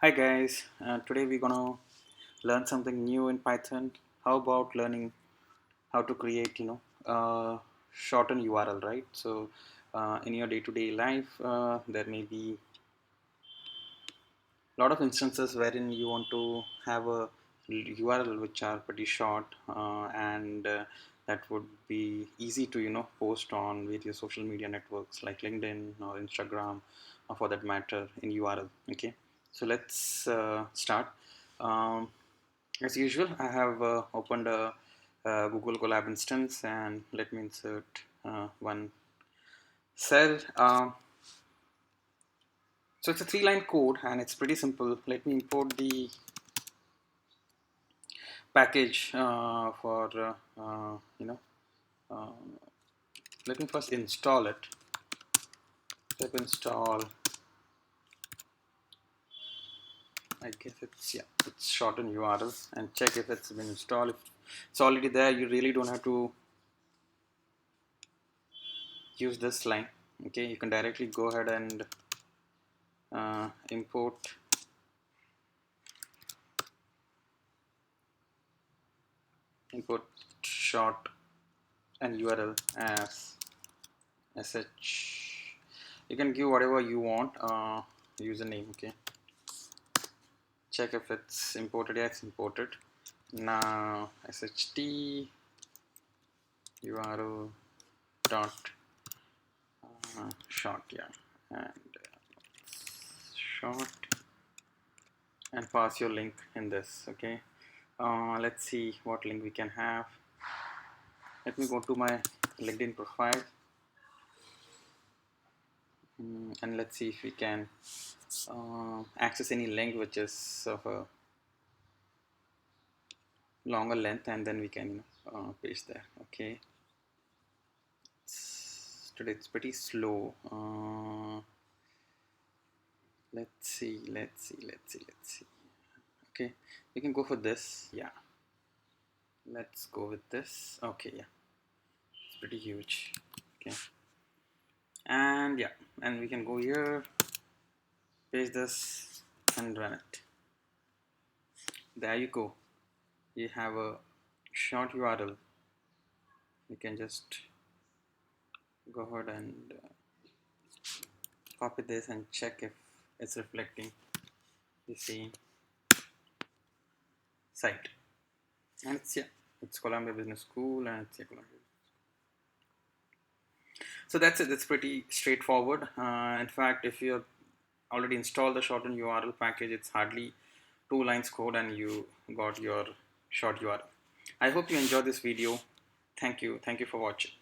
Hi guys, today we're gonna learn something new in Python. How about learning how to create, shorten URL, right? So, in your day-to-day life, there may be a lot of instances wherein you want to have a URL which are pretty short, and that would be easy to post on various social media networks like LinkedIn or Instagram, or for that matter in URL. Okay, so let's start. Um, as usual, I have opened a Google Colab instance, and let me insert one cell. So it's a three-line code, and it's pretty simple. Let me import the package for uh, let me first install it. Pip install, I guess it's shorten URL, and check if it's been installed. If it's already there, you really don't have to use this line. Okay, you can directly go ahead and import short and URL as sh. You can give whatever you want username. Okay, check if it's imported. Yeah, it's imported. Now sht URL dot short, yeah, and short, and pass your link in this. Okay, let's see what link we can have. Let me go to my LinkedIn profile, and let's see if we can access any link which is of a longer length, and then we can paste there. Okay, today it's pretty slow. Let's see. Okay, we can go for this. Yeah, let's go with this. Okay, yeah, it's pretty huge. Okay, and yeah, and we can go here, paste this, and run it. There you go. You have a short URL. You can just go ahead and copy this and check if it's reflecting the same site. And it's Columbia Business School, and it's Columbia. So that's it. That's pretty straightforward. In fact, if you already installed the shorten URL package, it's hardly 2 lines code, and you got your short URL. I hope you enjoyed this video. Thank you for watching.